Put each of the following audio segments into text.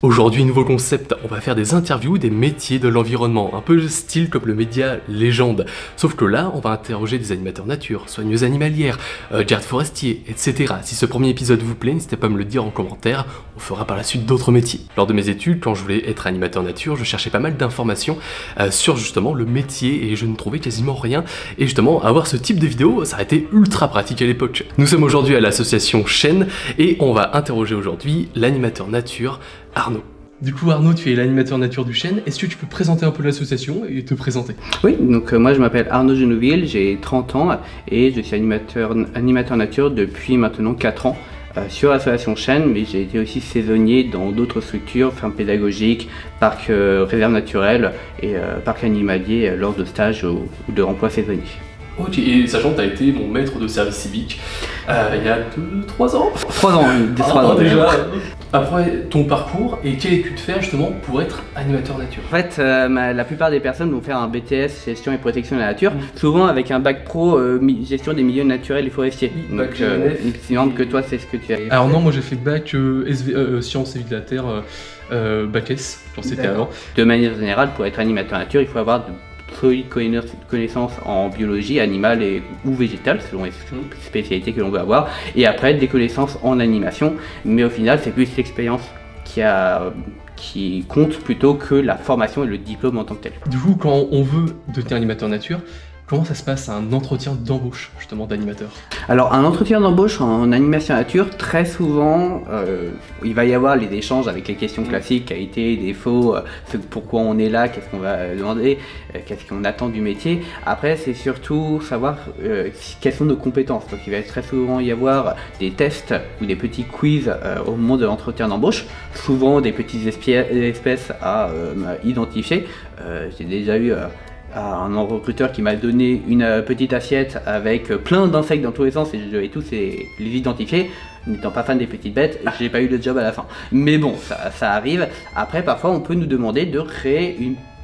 Aujourd'hui, nouveau concept, on va faire des interviews des métiers de l'environnement, un peu style comme le média légende. Sauf que là, on va interroger des animateurs nature, soigneuses animalières, gardes forestiers, etc. Si ce premier épisode vous plaît, n'hésitez pas à me le dire en commentaire, on fera par la suite d'autres métiers. Lors de mes études, quand je voulais être animateur nature, je cherchais pas mal d'informations sur justement le métier et je ne trouvais quasiment rien. Et justement, avoir ce type de vidéo, ça a été ultra pratique à l'époque. Nous sommes aujourd'hui à l'association Chêne et on va interroger aujourd'hui l'animateur nature, Arnaud. Du coup Arnaud, tu es l'animateur nature du Chêne, est-ce que tu peux présenter un peu l'association et te présenter? Oui, donc moi je m'appelle Arnaud Genouville, j'ai 30 ans et je suis animateur nature depuis maintenant 4 ans sur l'association Chêne, mais j'ai été aussi saisonnier dans d'autres structures, fermes pédagogiques, parcs réserves naturelles et parcs animaliers lors de stages ou de emplois saisonniers. Ok, et sachant que tu as été mon maître de service civique il y a 3 ans. 3 ans, 3 ans déjà. Après ton parcours, et quel études faire justement pour être animateur nature? En fait, la plupart des personnes vont faire un BTS gestion et protection de la nature, souvent avec un bac pro gestion des milieux naturels et forestiers. Donc, il me semble que toi, c'est ce que tu as fait. Alors non, moi j'ai fait bac sciences et vie de la terre, bac S, genre c'était avant. De manière générale, pour être animateur nature, il faut avoir de solides connaissances en biologie animale ou végétale, selon les spécialités que l'on veut avoir, et après des connaissances en animation, mais au final c'est plus l'expérience qui compte plutôt que la formation et le diplôme en tant que tel. Du coup, quand on veut devenir animateur nature, comment ça se passe un entretien d'embauche justement d'animateur? Alors un entretien d'embauche en animation nature, très souvent il va y avoir les échanges avec les questions classiques, qualité, défaut, pourquoi on est là, qu'est-ce qu'on va demander, qu'est-ce qu'on attend du métier. Après c'est surtout savoir quelles sont nos compétences. Donc il va très souvent y avoir des tests ou des petits quiz au moment de l'entretien d'embauche, souvent des petites espèces à identifier. J'ai déjà eu un recruteur qui m'a donné une petite assiette avec plein d'insectes dans tous les sens et je devais tous les identifier. N'étant pas fan des petites bêtes, j'ai pas eu le job à la fin. Mais bon, ça arrive. Après, parfois, on peut nous demander de créer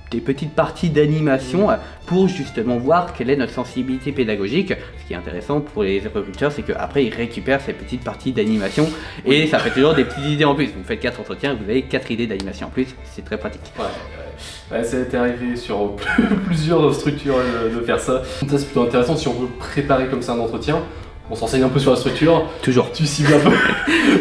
des petites parties d'animation pour justement voir quelle est notre sensibilité pédagogique. Ce qui est intéressant pour les recruteurs, c'est qu'après ils récupèrent ces petites parties d'animation et ça fait toujours des petites idées en plus. Vous faites 4 entretiens, vous avez 4 idées d'animation en plus, c'est très pratique. Ouais, ça a été arrivé sur plusieurs structures de faire ça. Ça c'est plutôt intéressant si on veut préparer comme ça un entretien. On s'enseigne un peu sur la structure. Toujours. Tu cibles un peu.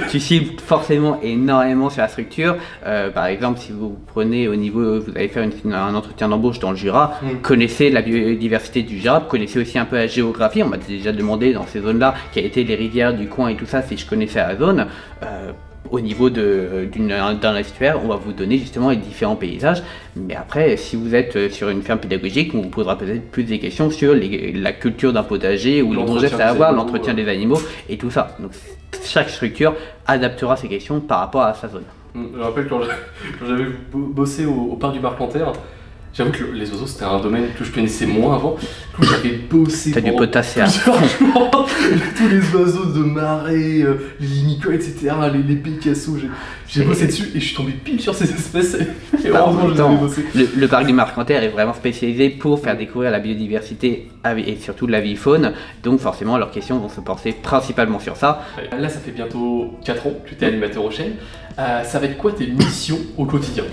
Tu cibles forcément énormément sur la structure. Par exemple, si vous prenez au niveau, vous allez faire un entretien d'embauche dans le Jura, connaissez la biodiversité du Jura, connaissez aussi un peu la géographie. On m'a déjà demandé dans ces zones-là quelles étaient les rivières du coin et tout ça, si je connaissais la zone. Au niveau d'un estuaire, on va vous donner justement les différents paysages. Mais après, si vous êtes sur une ferme pédagogique, on vous posera peut-être plus des questions sur la culture d'un potager ou les bons gestes à avoir, l'entretien des animaux et tout ça. Donc chaque structure adaptera ses questions par rapport à sa zone. Je me rappelle quand j'avais bossé au parc du Marcanterre. J'avoue que les oiseaux c'était un domaine que je connaissais moins avant. Du coup j'avais bossé du potassium. Tous les oiseaux de marée, les limicoles, etc. Les pécassos, j'ai bossé dessus et je suis tombé pile sur ces espèces. Et heureusement je les avais bossé. Le parc du Marcanterre est vraiment spécialisé pour faire découvrir la biodiversité et surtout la vie faune. Donc forcément leurs questions vont se porter principalement sur ça. Là ça fait bientôt 4 ans que tu es animateur au Chêne. Ça va être quoi tes missions au quotidien?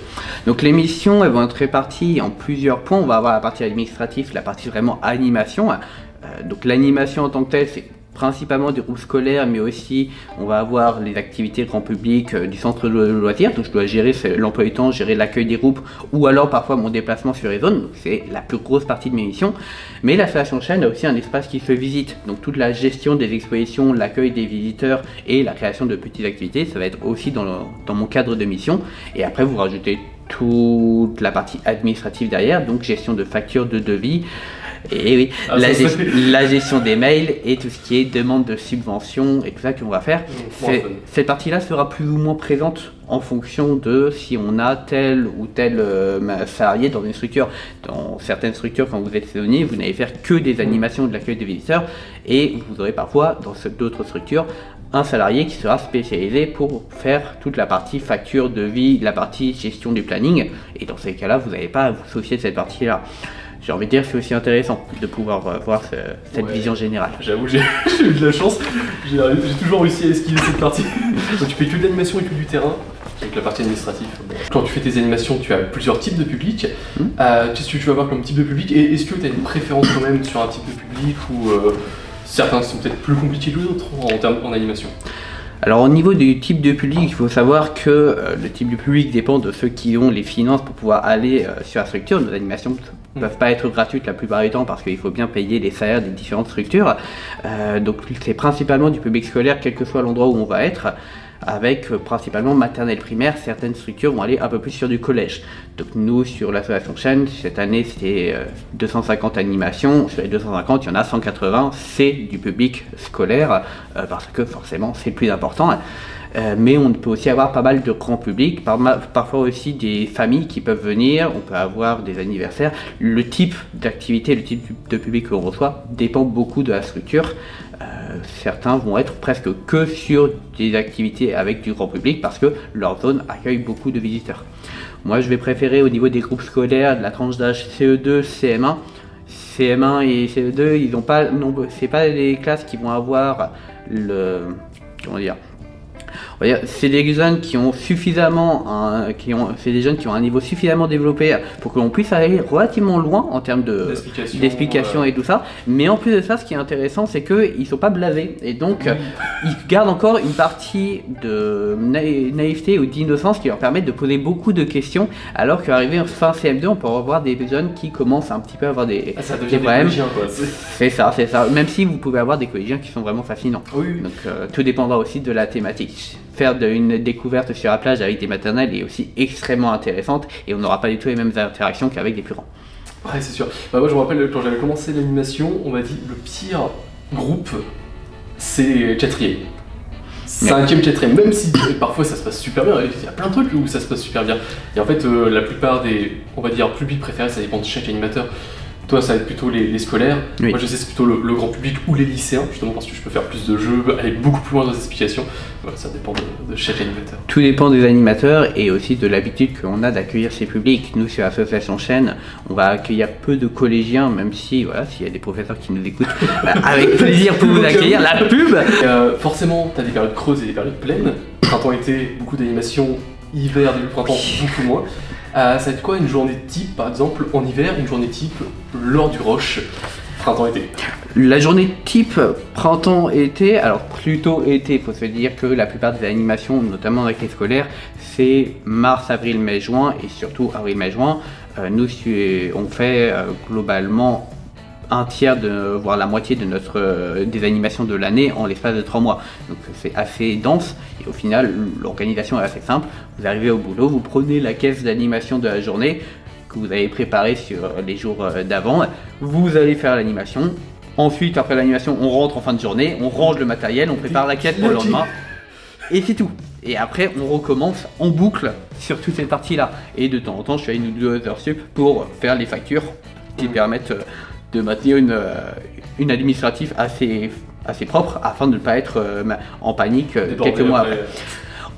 Donc les missions elles vont être réparties en plusieurs points. On va avoir la partie administrative, la partie vraiment animation. Donc l'animation en tant que telle, c'est principalement des groupes scolaires, mais aussi on va avoir les activités grand public du centre de loisirs. Donc je dois gérer l'emploi du temps, gérer l'accueil des groupes ou alors parfois mon déplacement sur les zones. C'est la plus grosse partie de mes missions. Mais l'association Chêne a aussi un espace qui se visite. Donc toute la gestion des expositions, l'accueil des visiteurs et la création de petites activités, ça va être aussi dans mon cadre de mission. Et après vous rajoutez toute la partie administrative derrière, donc gestion de factures, de devis. Et oui, la gestion des mails et tout ce qui est demande de subvention et tout ça qu'on va faire. Cette partie-là sera plus ou moins présente en fonction de si on a tel ou tel salarié dans une structure. Dans certaines structures, quand vous êtes saisonnier, vous n'allez faire que des animations de l'accueil des visiteurs et vous aurez parfois dans d'autres structures un salarié qui sera spécialisé pour faire toute la partie facture, devis, la partie gestion du planning. Et dans ces cas-là, vous n'allez pas à vous soucier de cette partie-là. j'ai envie de dire, c'est aussi intéressant de pouvoir voir cette vision générale. J'avoue, j'ai eu de la chance, j'ai toujours réussi à esquiver cette partie. Donc tu fais que de l'animation et que du terrain, avec la partie administrative. Quand tu fais tes animations, tu as plusieurs types de public. Qu'est-ce que tu vas avoir comme type de public, et est-ce que tu as une préférence quand même sur un type de public, ou certains sont peut-être plus compliqués que d'autres en termes d'animation? Alors au niveau du type de public, il faut savoir que le type de public dépend de ceux qui ont les finances pour pouvoir aller sur la structure. Nos animations ne peuvent pas être gratuites la plupart du temps parce qu'il faut bien payer les salaires des différentes structures. Donc c'est principalement du public scolaire, quel que soit l'endroit où on va être, avec principalement maternelle primaire. Certaines structures vont aller un peu plus sur du collège. Donc nous, sur l'association Chaîne, cette année c'était 250 animations. Sur les 250, il y en a 180, c'est du public scolaire, parce que forcément c'est le plus important. Mais on peut aussi avoir pas mal de grands publics, parfois aussi des familles qui peuvent venir, on peut avoir des anniversaires. Le type d'activité, le type de public qu'on reçoit dépend beaucoup de la structure. Certains vont être presque que sur des activités avec du grand public parce que leur zone accueille beaucoup de visiteurs. Moi je vais préférer au niveau des groupes scolaires de la tranche d'âge CE2, CM1. CM1 et CE2, ils n'ont pas, c'est pas les classes qui vont avoir le, comment dire, c'est des jeunes qui ont suffisamment, c'est des jeunes qui ont un niveau suffisamment développé pour que l'on puisse aller relativement loin en termes d'explication et tout ça. Mais en plus de ça, ce qui est intéressant, c'est qu'ils ne sont pas blasés et donc ils gardent encore une partie de naïveté ou d'innocence qui leur permet de poser beaucoup de questions. Alors qu'arrivé en fin CM2, on peut revoir des jeunes qui commencent un petit peu à avoir des problèmes. C'est ça. Même si vous pouvez avoir des collégiens qui sont vraiment fascinants. Oui. Donc tout dépendra aussi de la thématique. Faire une découverte sur la plage avec des maternelles est aussi extrêmement intéressante et on n'aura pas du tout les mêmes interactions qu'avec des plus grands. Ouais, c'est sûr. Moi je me rappelle quand j'avais commencé l'animation, on m'a dit le pire groupe c'est quatrième. 5e, 4e, même si parfois ça se passe super bien, il y a plein de trucs où ça se passe super bien. Et en fait la plupart des, on va dire, publics préférés, ça dépend de chaque animateur. Toi, ça va être plutôt les scolaires. Oui. Moi, je sais c'est plutôt le grand public ou les lycéens, justement parce que je peux faire plus de jeux, aller beaucoup plus loin dans les explications. Voilà, ça dépend de chaque animateur. Tout dépend des animateurs et aussi de l'habitude qu'on a d'accueillir ces publics. Nous, sur l'association Chaîne, on va accueillir peu de collégiens, même si, voilà, s'il y a des professeurs qui nous écoutent, avec plaisir pour vous accueillir. La pub forcément, tu as des périodes creuses et des périodes pleines. Printemps-été, beaucoup d'animations. Hiver, début printemps, beaucoup moins. Ça va être quoi une journée type, par exemple, en hiver, une journée type lors du rush, printemps-été? La journée type printemps-été, alors plutôt été, il faut se dire que la plupart des animations, notamment avec les scolaires, c'est mars, avril, mai, juin, et surtout avril, mai, juin. Nous, on fait globalement un tiers, voire la moitié de des animations de l'année en l'espace de 3 mois. Donc c'est assez dense et au final l'organisation est assez simple. Vous arrivez au boulot, vous prenez la caisse d'animation de la journée que vous avez préparée sur les jours d'avant, vous allez faire l'animation. Ensuite, après l'animation, on rentre en fin de journée, on range le matériel, on prépare la caisse pour le lendemain et c'est tout. Et après on recommence en boucle sur toute cette partie là. Et de temps en temps je fais 1 ou 2 heures sup pour faire les factures qui permettent de maintenir une administrative assez propre afin de ne pas être en panique quelques mois après.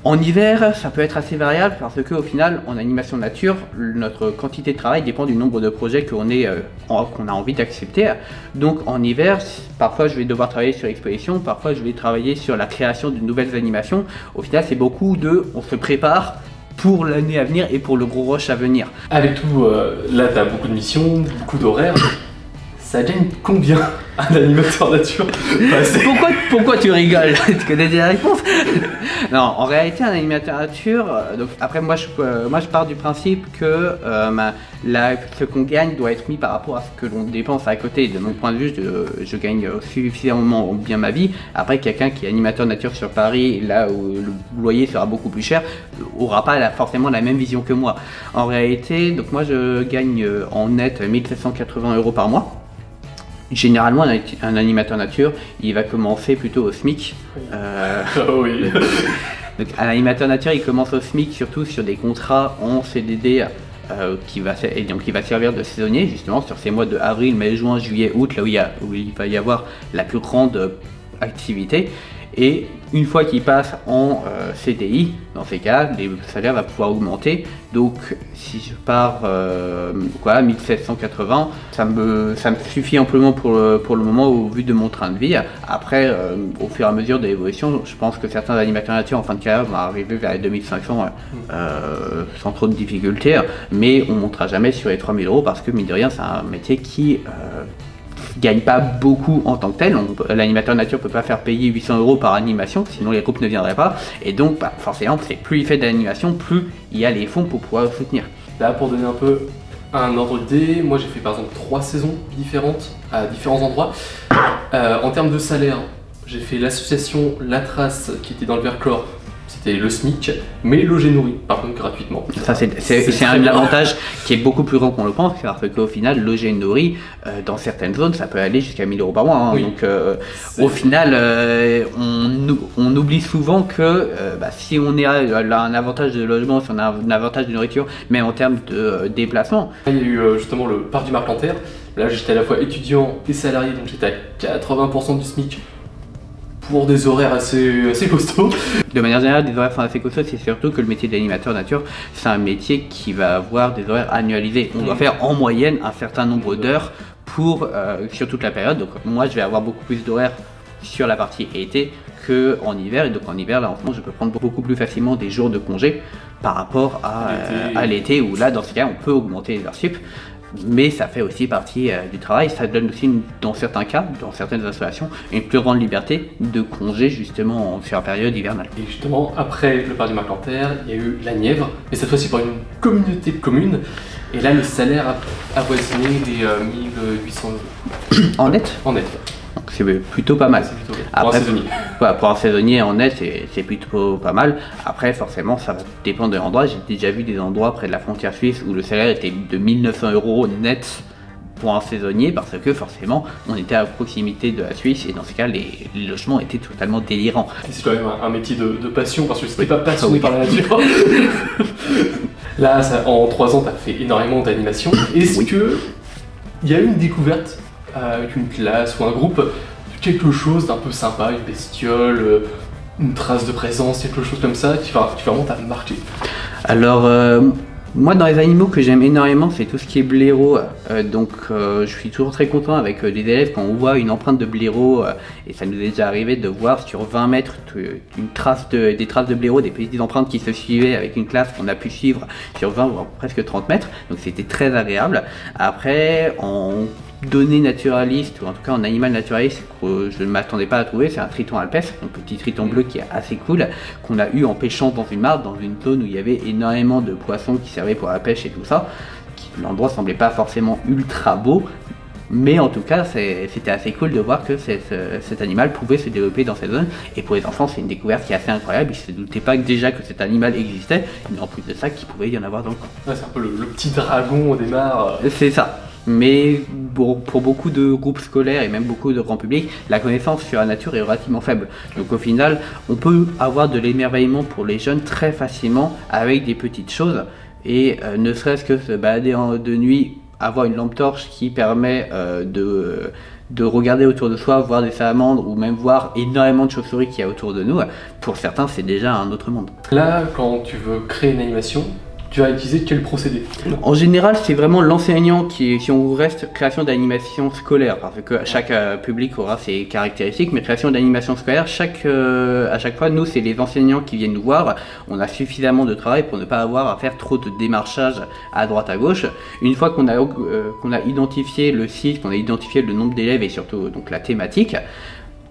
En hiver, ça peut être assez variable parce qu'au final, en animation nature, notre quantité de travail dépend du nombre de projets qu'on a envie d'accepter. Donc en hiver, parfois je vais devoir travailler sur l'exposition, parfois je vais travailler sur la création de nouvelles animations. Au final, c'est beaucoup on se prépare pour l'année à venir et pour le gros rush à venir. Avec tout, là tu as beaucoup de missions, beaucoup d'horaires. Ça gagne combien un animateur nature? Pourquoi tu rigoles? Tu connais des réponses? Non, en réalité, un animateur nature, donc après moi je pars du principe que ce qu'on gagne doit être mis par rapport à ce que l'on dépense à côté. De mon point de vue, je gagne suffisamment bien ma vie. Après, quelqu'un qui est animateur nature sur Paris, là où le loyer sera beaucoup plus cher, aura pas forcément la même vision que moi. En réalité, donc moi je gagne en net 1 780 € par mois. Généralement, un animateur nature, il va commencer plutôt au SMIC. Oui. Donc, un animateur nature, il commence au SMIC surtout sur des contrats en CDD qui va servir de saisonnier, justement sur ces mois de avril, mai, juin, juillet, août, là où il va y avoir la plus grande activité. Et une fois qu'ils passent en CDI, dans ces cas, les salaires vont pouvoir augmenter. Donc si je pars 1780, ça me suffit amplement pour le moment au vu de mon train de vie. Après, au fur et à mesure de l'évolution, je pense que certains animateurs nature en fin de carrière vont arriver vers les 2500 sans trop de difficultés, mais on ne montera jamais sur les 3000 € parce que mine de rien, c'est un métier qui gagne pas beaucoup en tant que tel. L'animateur nature peut pas faire payer 800 € par animation, sinon les groupes ne viendraient pas. Et donc, forcément, plus il fait d'animation, plus il y a les fonds pour pouvoir le soutenir. Là, pour donner un peu un ordre d'idée, moi j'ai fait par exemple 3 saisons différentes à différents endroits. En termes de salaire, j'ai fait l'association La Trace qui était dans le Vercors. C'était le SMIC, mais logé nourri, par contre gratuitement. Ça c'est un avantage qui est beaucoup plus grand qu'on le pense, parce qu'au final, logé nourri, dans certaines zones, ça peut aller jusqu'à 1000 € par mois. Hein. Oui. Donc au final, on oublie souvent que si on a un avantage de logement, si on a un avantage de nourriture, même en termes de déplacement. Il y a eu justement le parc du Marplantaire. Là j'étais à la fois étudiant et salarié, donc j'étais à 80% du SMIC. Pour des horaires assez costauds. De manière générale, des horaires assez costauds, c'est surtout que le métier d'animateur nature, c'est un métier qui va avoir des horaires annualisés. On doit faire en moyenne un certain nombre d'heures sur toute la période. Donc moi, je vais avoir beaucoup plus d'horaires sur la partie été qu'en hiver. Et donc en hiver, là, en ce moment, je peux prendre beaucoup plus facilement des jours de congé par rapport à l'été, où là, dans ce cas, on peut augmenter les heures sup. Mais ça fait aussi partie du travail, ça donne aussi, dans certains cas, dans certaines associations, une plus grande liberté de congé justement sur la période hivernale. Et justement, après le parc du Marplantaire, il y a eu la Nièvre, mais cette fois-ci pour une communauté de communes. Et là, le salaire a avoisiné les 1800 €. En net ? En net. Donc c'est plutôt pas mal. Plutôt pour un saisonnier. Pour un saisonnier en net, c'est plutôt pas mal. Après, forcément, ça va dépendre de l'endroit. J'ai déjà vu des endroits près de la frontière suisse où le salaire était de 1900 € net pour un saisonnier, parce que forcément, on était à proximité de la Suisse et dans ce cas, les logements étaient totalement délirants. C'est quand même un métier de passion, parce que si t'es pas passionné par la nature. Là, en 3 ans, tu as fait énormément d'animation. Est-ce que il y a eu une découverte avec une classe ou un groupe, quelque chose d'un peu sympa, une bestiole, une trace de présence, quelque chose comme ça qui vraiment t'a marqué? Alors, moi dans les animaux que j'aime énormément, c'est tout ce qui est blaireau. Je suis toujours très content avec des élèves quand on voit une empreinte de blaireau, et ça nous est déjà arrivé de voir sur 20 mètres des traces de blaireau, des petites empreintes qui se suivaient avec une classe qu'on a pu suivre sur 20 voire presque 30 mètres. Donc c'était très agréable. Après, en données naturalistes, ou en tout cas en animal naturaliste, que je ne m'attendais pas à trouver, c'est un triton alpes, un petit triton bleu qui est assez cool, qu'on a eu en pêchant dans une mare, dans une zone où il y avait énormément de poissons qui servaient pour la pêche et tout ça. L'endroit semblait pas forcément ultra beau, mais en tout cas c'était assez cool de voir que cet animal pouvait se développer dans cette zone. Et pour les enfants, c'est une découverte qui est assez incroyable. Ils ne se doutaient pas déjà que cet animal existait, mais en plus de ça, qu'il pouvait y en avoir dans le coin. Ouais, c'est un peu le petit dragon au démarre. C'est ça. Mais pour beaucoup de groupes scolaires et même beaucoup de grand public, la connaissance sur la nature est relativement faible. Donc au final, on peut avoir de l'émerveillement pour les jeunes très facilement avec des petites choses. Et ne serait-ce que se balader de nuit, avoir une lampe torche qui permet de regarder autour de soi, voir des salamandres ou même voir énormément de chauves-souris qu'il y a autour de nous, pour certains c'est déjà un autre monde. Là, quand tu veux créer une animation, tu vas utiliser quel procédé? En général, c'est vraiment l'enseignant qui, si on reste création d'animation scolaire, parce que chaque public aura ses caractéristiques, mais création d'animation scolaire, à chaque fois, nous, c'est les enseignants qui viennent nous voir. On a suffisamment de travail pour ne pas avoir à faire trop de démarchage à droite à gauche. Une fois qu'on a identifié le site, qu'on a identifié le nombre d'élèves et surtout donc la thématique,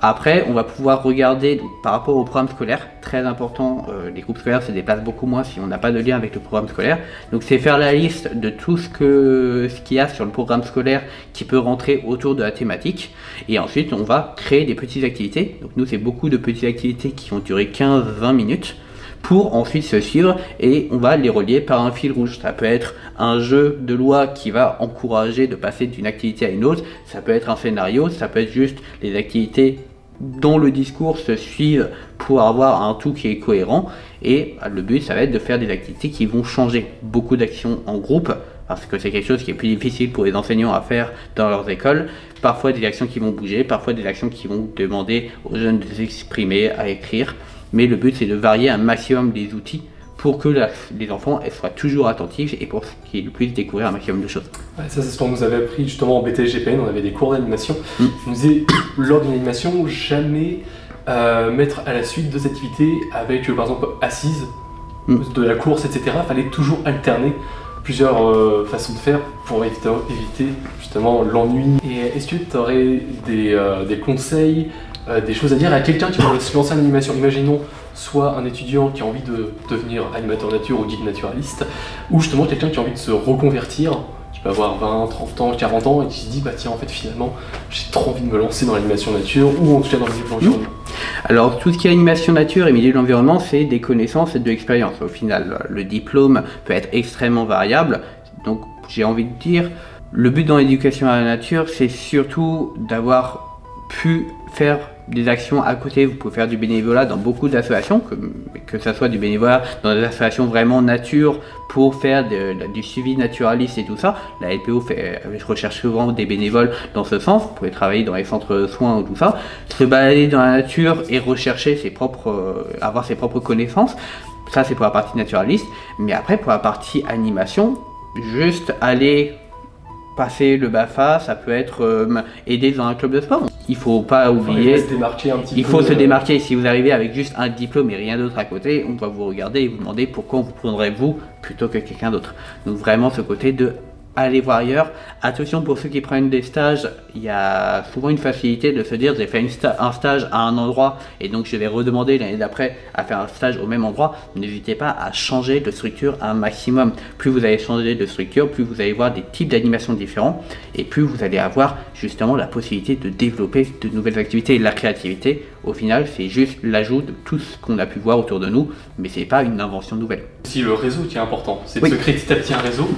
après, on va pouvoir regarder par rapport au programme scolaire, très important, les groupes scolaires se déplacent beaucoup moins si on n'a pas de lien avec le programme scolaire. Donc c'est faire la liste de tout ce qu'il y a sur le programme scolaire qui peut rentrer autour de la thématique. Et ensuite, on va créer des petites activités. Donc nous, c'est beaucoup de petites activités qui vont durer 15-20 minutes pour ensuite se suivre et on va les relier par un fil rouge. Ça peut être un jeu de loi qui va encourager de passer d'une activité à une autre, ça peut être un scénario, ça peut être juste les activités dont le discours se suive pour avoir un tout qui est cohérent. Et le but, ça va être de faire des activités qui vont changer. Beaucoup d'actions en groupe parce que c'est quelque chose qui est plus difficile pour les enseignants à faire dans leurs écoles. Parfois des actions qui vont bouger, parfois des actions qui vont demander aux jeunes de s'exprimer, à écrire. Mais le but c'est de varier un maximum les outils pour que les enfants soient toujours attentifs et pour qu'ils puissent découvrir un maximum de choses. Ouais, ça c'est ce qu'on nous avait appris justement en BTS-GPN, on avait des cours d'animation. On nous disait lors d'une animation, jamais mettre à la suite deux activités avec par exemple assise, de la course, etc. Il fallait toujours alterner plusieurs façons de faire pour éviter justement l'ennui. Et est-ce que tu aurais des conseils, des choses à dire à quelqu'un qui veut se lancer en animation? Imaginons soit un étudiant qui a envie de devenir animateur nature ou guide naturaliste, ou justement quelqu'un qui a envie de se reconvertir, qui peut avoir 20, 30 ans, 40 ans et qui se dit bah tiens en fait finalement j'ai trop envie de me lancer dans l'animation nature ou en tout cas dans le milieu de l'environnement. Alors tout ce qui est animation nature et milieu de l'environnement, c'est des connaissances et de l'expérience. Au final, le diplôme peut être extrêmement variable, donc j'ai envie de dire, le but dans l'éducation à la nature, c'est surtout d'avoir pu faire des actions à côté. Vous pouvez faire du bénévolat dans beaucoup d'associations, que ce soit du bénévolat dans des associations vraiment nature pour faire du suivi naturaliste et tout ça. La LPO recherche souvent des bénévoles dans ce sens. Vous pouvez travailler dans les centres de soins ou tout ça, se balader dans la nature et rechercher avoir ses propres connaissances. Ça c'est pour la partie naturaliste, mais après pour la partie animation, juste aller passer le BAFA, ça peut être aider dans un club de sport. Il faut pas oublier, il faut se démarquer. Si vous arrivez avec juste un diplôme et rien d'autre à côté, on va vous regarder et vous demander pourquoi vous prendrez vous plutôt que quelqu'un d'autre. Donc vraiment ce côté de aller voir ailleurs. Attention pour ceux qui prennent des stages, il y a souvent une facilité de se dire j'ai fait un stage à un endroit et donc je vais redemander l'année d'après à faire un stage au même endroit. N'hésitez pas à changer de structure un maximum. Plus vous allez changer de structure, plus vous allez voir des types d'animations différents et plus vous allez avoir justement la possibilité de développer de nouvelles activités. Et la créativité, au final, c'est juste l'ajout de tout ce qu'on a pu voir autour de nous, mais c'est pas une invention nouvelle. C'est le réseau qui est important, c'est de se créer petit à petit un réseau,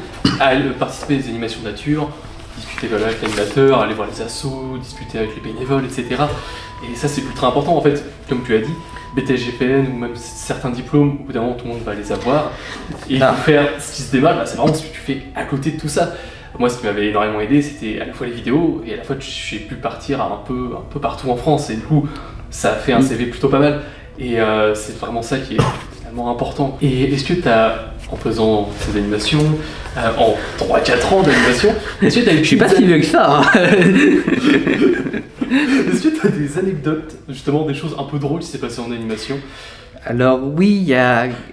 à participer à des animations de nature, discuter avec l'animateur, aller voir les assos, discuter avec les bénévoles, etc. Et ça c'est ultra important en fait, comme tu as dit, BTS-GPN ou même certains diplômes, au bout d'un moment tout le monde va les avoir. Et pour faire ce qui se démarre, c'est vraiment ce que tu fais à côté de tout ça. Moi ce qui m'avait énormément aidé c'était à la fois les vidéos et à la fois j'ai pu partir un peu partout en France et du coup ça a fait un CV plutôt pas mal. Et c'est vraiment ça qui est finalement important. Et est-ce que tu as, en faisant ces animations, en 3-4 ans d'animation, est-ce que tu as... Je suis pas si vieux que ça, hein. Est-ce que tu as des anecdotes, justement des choses un peu drôles qui s'est passé en animation? Alors oui,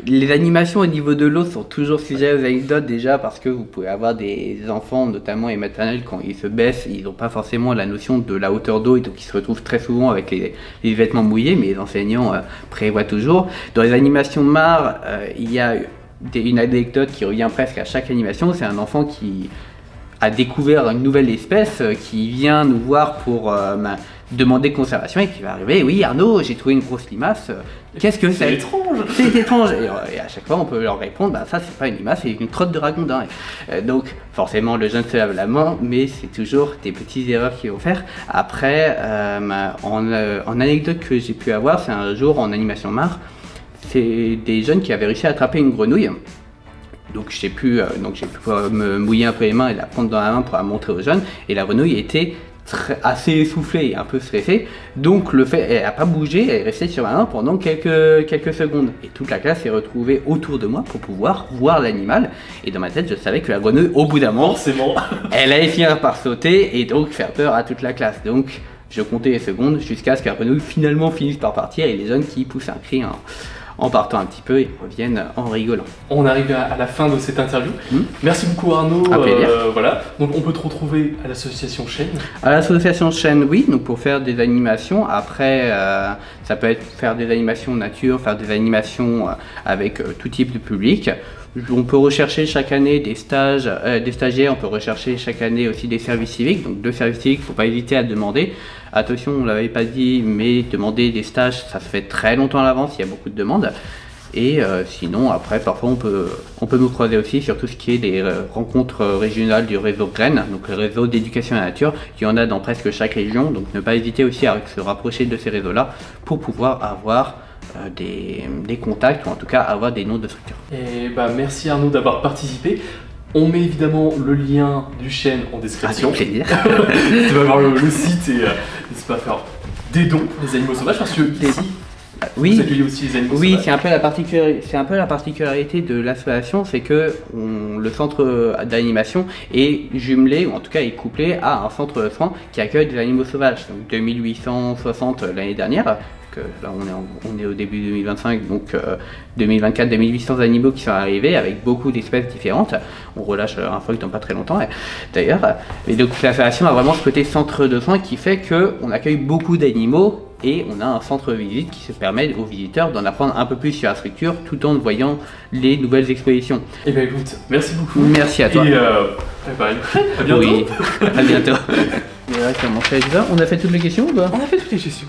les animations au niveau de l'eau sont toujours sujets aux anecdotes déjà parce que vous pouvez avoir des enfants, notamment les maternelles, quand ils se baissent, ils n'ont pas forcément la notion de la hauteur d'eau et donc ils se retrouvent très souvent avec les vêtements mouillés, mais les enseignants prévoient toujours. Dans les animations mares, il y a une anecdote qui revient presque à chaque animation, c'est un enfant qui a découvert une nouvelle espèce qui vient nous voir pour demander conservation et qui va arriver, oui Arnaud, j'ai trouvé une grosse limace, qu'est-ce que c'est? C'est étrange. C'est étrange. Et à chaque fois on peut leur répondre, bah ça c'est pas une limace, c'est une trotte de ragondin. Donc forcément le jeune se lave la main, mais c'est toujours des petites erreurs qu'ils vont faire. Après, en anecdote que j'ai pu avoir, c'est un jour en animation mare, c'est des jeunes qui avaient réussi à attraper une grenouille. Donc j'ai pu me mouiller un peu les mains et la prendre dans la main pour la montrer aux jeunes. Et la grenouille était assez essoufflée et un peu stressée. Donc elle n'a pas bougé, elle est restée sur ma main pendant quelques secondes. Et toute la classe s'est retrouvée autour de moi pour pouvoir voir l'animal. Et dans ma tête, je savais que la grenouille, au bout d'un moment, forcément, elle allait finir par sauter et donc faire peur à toute la classe. Donc je comptais les secondes jusqu'à ce que la grenouille finalement finisse par partir et les jeunes qui poussent un cri en partant un petit peu et reviennent en rigolant. On arrive à la fin de cette interview. Merci beaucoup Arnaud. Voilà. Donc on peut te retrouver à l'association Chêne. À l'association Chêne, oui, donc pour faire des animations. Après, ça peut être faire des animations nature, faire des animations avec tout type de public. On peut rechercher chaque année des stagiaires, on peut rechercher chaque année aussi des services civiques. Donc 2 services civiques, il ne faut pas hésiter à demander. Attention, on ne l'avait pas dit, mais demander des stages, ça se fait très longtemps à l'avance, il y a beaucoup de demandes. Et sinon, après, parfois on peut nous croiser aussi sur tout ce qui est des rencontres régionales du réseau GREN, donc le réseau d'éducation à la nature. Il y en a dans presque chaque région, donc ne pas hésiter aussi à se rapprocher de ces réseaux-là pour pouvoir avoir des contacts ou en tout cas avoir des noms de structures. Et bah merci Arnaud d'avoir participé. On met évidemment le lien du chêne en description. Avec plaisir. Tu vas voir le site et n'hésite pas à faire des dons des animaux sauvages parce que ici, oui. vous accueillez aussi les animaux Oui, sauvages. c'est un peu la particularité de l'association, c'est que le centre d'animation est jumelé, ou en tout cas est couplé à un centre de soins qui accueille des animaux sauvages. Donc 2860 l'année dernière, que là on est au début 2025, donc 2024, 2800 animaux qui sont arrivés avec beaucoup d'espèces différentes. On relâche un phoque dans pas très longtemps d'ailleurs. Et donc l'association a vraiment ce côté centre de soins qui fait qu'on accueille beaucoup d'animaux. Et on a un centre visite qui se permet aux visiteurs d'en apprendre un peu plus sur la structure tout en voyant les nouvelles expositions. Eh bien écoute, merci beaucoup. Merci à toi. Et à bientôt. Oui, à bientôt. Et là, on a fait toutes les questions ou pas ? On a fait toutes les questions.